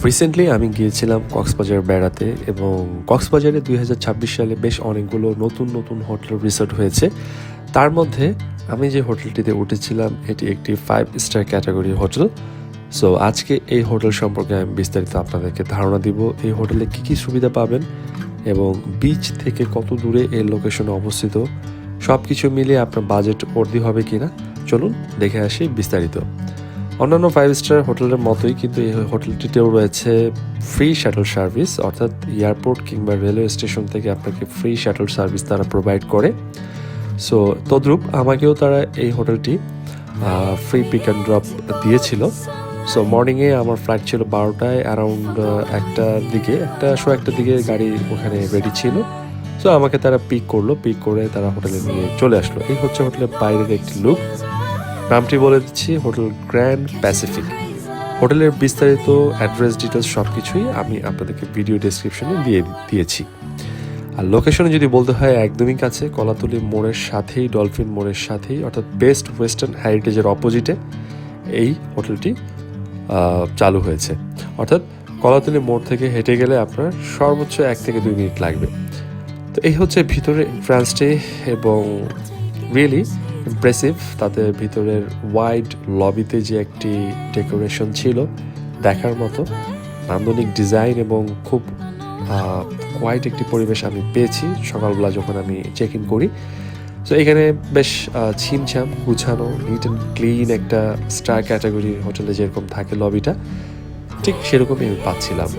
Recently আমি গিয়েছিলাম কক্সবাজার বেড়াতে এবং কক্সবাজারে ২০২৬ সালে বেশ অনেকগুলো নতুন নতুন হোটেল রিসোর্ট হয়েছে। তার মধ্যে আমি যে হোটেলটিতে উঠেছিলাম এটি একটি 5 স্টার ক্যাটাগরি হোটেল। সো আজকে এই হোটেল সম্পর্কে আমি বিস্তারিত আপনাদেরকে ধারণা দিব। এই হোটেলে কী কী সুবিধা পাবেন এবং বিচ থেকে কত দূরে এই লোকেশনে অবস্থিত, সব কিছু মিলিয়ে আপনার বাজেট বর্দি হবে কিনা চলুন দেখে আসি বিস্তারিত। অন্যান্য 5 স্টার হোটেলের মতোই কিন্তু এই হোটেলটিতেও রয়েছে ফ্রি শাটল সার্ভিস, অর্থাৎ এয়ারপোর্ট কিংবা রেলওয়ে স্টেশন থেকে আপনাকে ফ্রি শাটল সার্ভিস তারা প্রোভাইড করে। সো তদ্রূপ আমাকেও তারা এই হোটেলটি ফ্রি পিক অ্যান্ড ড্রপ দিয়েছিল। সো মর্নিংয়ে আমার ফ্লাইট ছিল 12টায়, অ্যারাউন্ড একটার দিকে, একটার দিকে গাড়ি ওখানে রেডি ছিল। সো আমাকে তারা পিক করে তারা হোটেলে নিয়ে চলে আসলো। এই হচ্ছে হোটেলের বাইরের একটি লুক। নামটি বলে দিচ্ছি, হোটেল গ্র্যান্ড প্যাসিফিক। হোটেলের বিস্তারিত অ্যাড্রেস ডিটেলস সব কিছুই আমি আপনাদেরকে ভিডিও ডেসক্রিপশনে দিয়েছি। আর লোকেশনে যদি বলতে হয় একদমই কাছে, কলাতলি মোড়ের সাথেই, ডলফিন মোড়ের সাথেই, অর্থাৎ বেস্ট ওয়েস্টার্ন হেরিটেজের অপোজিটে এই হোটেলটি চালু হয়েছে। অর্থাৎ কলাতলি মোড় থেকে হেঁটে গেলে আপনার সর্বোচ্চ 1 থেকে 2 মিনিট লাগবে। তো এই হচ্ছে ভিতরে এন্ট্রান্সটি এবং রিয়েলি ইমপ্রেসিভ। তাদের ভিতরের ওয়াইড লবিতে যে একটি ডেকোরেশন ছিল দেখার মতো, নান্দনিক ডিজাইন এবং খুব কোয়াইট একটি পরিবেশ আমি পেয়েছি সকালবেলা যখন আমি চেক ইন করি। তো এখানে বেশ ছিমছাম গুছানো, নিট অ্যান্ড ক্লিন একটা স্টার ক্যাটাগরির হোটেলে যেরকম থাকে লবিটা, ঠিক সেরকমই আমি পাচ্ছিলাম।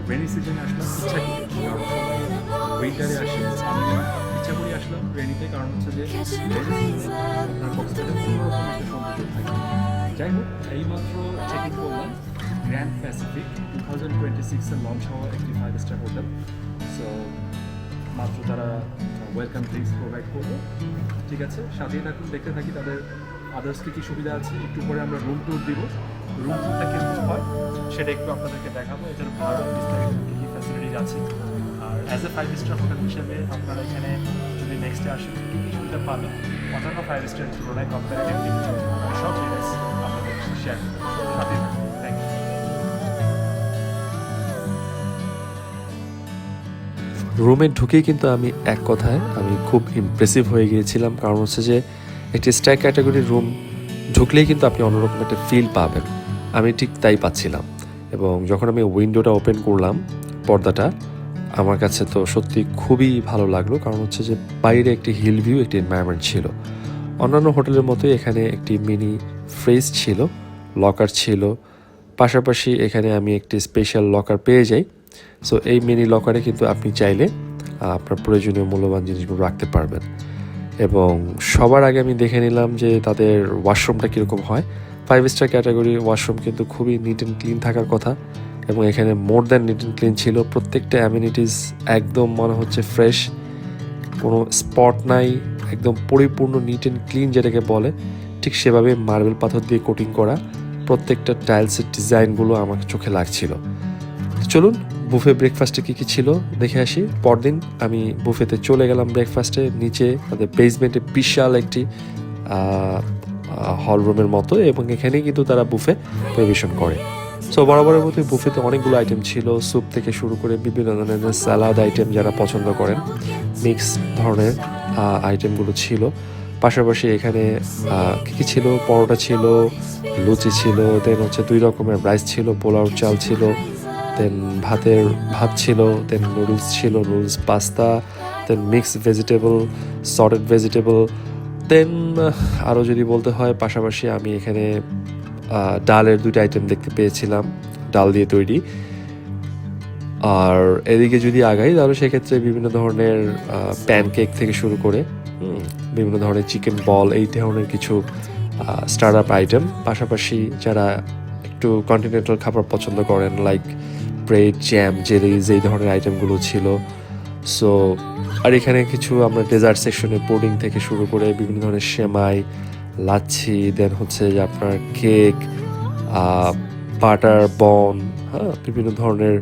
রেনি সিজনে আসলাম ইচ্ছা করে, উইন্টারে আসি আমি ইচ্ছা করে আসলাম রেনিতে, কারণ হচ্ছে যে আপনার কক্সবাজারে অন্যরকম একটা সৌন্দর্য থাকে। যাই হোক, এইমাত্র চেক ইন করলাম গ্র্যান্ড প্যাসিফিক 2026-এ লঞ্চ হওয়া একটি 5 স্টার হোটেল। সো মাত্র তারা ওয়েলকাম ড্রিঙ্কস প্রোভাইড করবো। ঠিক আছে, সাথেই থাকুন, দেখতে থাকি তাদের আদার্স কী কী সুবিধা আছে। একটু পরে আমরা রুম ট্যুর দিব। রুম ট্যুরটা কেমন হয় সেটা একটু আপনাদেরকে দেখাবো, এছাড়া ভালো বিস্তারিত কী কী ফ্যাসিলিটিস আছে। আর অ্যাজ এ 5 স্টার হোটেল হিসেবে আপনারা এখানে যদি নেক্সটে আসেন কী কী সুবিধা পাবেন অন্যান্য 5 স্টারের তুলনায় কম্পারেটিভলি সব ডিটেলস আপনাদের শেয়ার সাথে। Thank you. রুমে ঢুকেই কিন্তু আমি খুব ইমপ্রেসিভ হয়ে গিয়েছিলাম, কারণ হচ্ছে যে একটি স্টার ক্যাটাগরির রুম ঢুকলেই কিন্তু আপনি অন্যরকম একটা ফিল পাবেন। আমি ঠিক তাই পাচ্ছিলাম। এবং যখন আমি উইন্ডোটা ওপেন করলাম, পর্দাটা, আমার কাছে তো সত্যি খুবই ভালো লাগলো, কারণ হচ্ছে যে বাইরে একটি হিল ভিউ, একটি এনভায়রনমেন্ট ছিল। অন্যান্য হোটেলের মতোই এখানে একটি মিনি ফ্রিজ ছিল, লকার ছিল, পাশাপাশি এখানে আমি একটি স্পেশাল লকার পেয়ে যাই। সো এই মিনি লকারে কিন্তু আপনি চাইলে আপনার প্রয়োজনীয় মূল্যবান জিনিসগুলো রাখতে পারবেন। এবং সবার আগে আমি দেখে নিলাম যে তাদের ওয়াশরুমটা কীরকম হয়। 5 স্টার ক্যাটাগরি ওয়াশরুম কিন্তু খুবই নিট অ্যান্ড ক্লিন থাকার কথা, এবং এখানে more than neat and clean ছিল। প্রত্যেকটা অ্যামিনিটিস একদম মনে হচ্ছে ফ্রেশ, কোনো স্পট নাই, একদম পরিপূর্ণ নিট অ্যান্ড ক্লিন যেটাকে বলে, ঠিক সেভাবে মার্বেল পাথর দিয়ে কোটিং করা প্রত্যেকটা টাইলসের ডিজাইনগুলো আমার চোখে লাগছিল। চলুন বুফে ব্রেকফাস্টে কী কী ছিল দেখে আসি। পরদিন আমি বুফেতে চলে গেলাম ব্রেকফাস্টে। নিচে তাদের বেসমেন্টে বিশাল একটি হল রুমের মতো, এবং এখানেই কিন্তু তারা বুফে পরিবেশন করে। সো বরাবরের মতোই বুফেতে অনেকগুলো আইটেম ছিল, স্যুপ থেকে শুরু করে বিভিন্ন ধরনের স্যালাড আইটেম যারা পছন্দ করেন, মিক্স ধরনের আইটেমগুলো ছিল। পাশাপাশি এখানে কী কী ছিল, পরোটা ছিল, লুচি ছিল, দেন হচ্ছে 2 রকমের রাইস ছিল, পোলাও চাল ছিল, দেন ভাত ছিল, দেন নুডলস ছিল, নুডলস পাস্তা, দেন মিক্সড ভেজিটেবল, সর্টেড ভেজিটেবল, দেন আরও যদি বলতে হয় পাশাপাশি আমি এখানে ডালের 2টা আইটেম দেখতে পেয়েছিলাম, ডাল দিয়ে তৈরি। আর এদিকে যদি আগাই তাহলে সেক্ষেত্রে বিভিন্ন ধরনের প্যানকেক থেকে শুরু করে বিভিন্ন ধরনের চিকেন বল, এই ধরনের কিছু স্টার্ট আপ আইটেম। পাশাপাশি যারা একটু কন্টিনেন্টাল খাবার পছন্দ করেন, লাইক ব্রেড, জ্যাম, জেলিজ, এই ধরনের আইটেমগুলো ছিল। সো আর এখানে কিছু আমরা ডেজার্ট সেকশনে পুডিং থেকে শুরু করে বিভিন্ন ধরনের সেমাই, লাচ্ছি, দেন হচ্ছে যে আপনার কেক, বাটার বন, বিভিন্ন ধরনের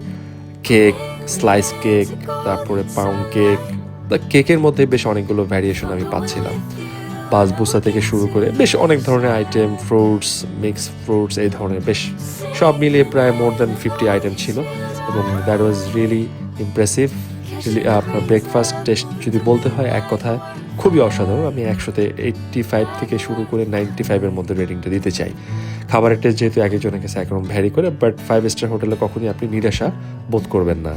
কেক, স্লাইস কেক, তারপরে পাউন্ড কেক, কেকের মধ্যে বেশ অনেকগুলো ভ্যারিয়েশন আমি পাচ্ছিলাম, বাসবুসা থেকে শুরু করে বেশ অনেক ধরনের আইটেম, ফ্রুটস, মিক্স ফ্রুটস, এই ধরনের বেশ সব মিলিয়ে প্রায় মোর দ্যান 50 আইটেম ছিল এবং দ্যাট ওয়াজ রিয়েলি ইমপ্রেসিভ। আপনার ব্রেকফাস্ট টেস্ট যদি বলতে হয় এক কথায় খুবই অসাধারণ। আমি 100-তে 85 থেকে শুরু করে 95-এর মধ্যে রেটিংটা দিতে চাই। খাবারের টেস্ট যেহেতু এক একজনের কাছে একরকম ভ্যারি করে, বাট 5 স্টার হোটেলে কখনই আপনি নিরাশা বোধ করবেন না।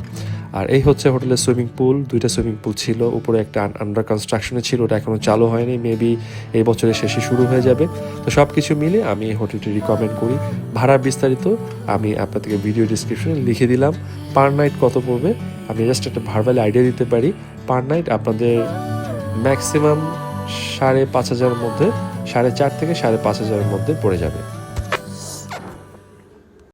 আর এই হচ্ছে হোটেলের সুইমিং পুল, 2টা সুইমিং পুল ছিল, উপরে একটা আন্ডার কনস্ট্রাকশনে ছিল, ওটা এখনও চালু হয়নি, মেবি এই বছরের শেষে শুরু হয়ে যাবে। তো সব কিছু মিলে আমি এই হোটেলটি রিকমেন্ড করি। ভাড়া বিস্তারিত আমি আপনাদেরকে ভিডিও ডিসক্রিপশনে লিখে দিলাম। পার নাইট কত পড়বে আমি জাস্ট একটা ভার্বাল আইডিয়া দিতে পারি। পার নাইট আপনাদের ম্যাক্সিমাম 5,500-এর মধ্যে, 4,500 থেকে 5,500-এর মধ্যে পড়ে যাবে।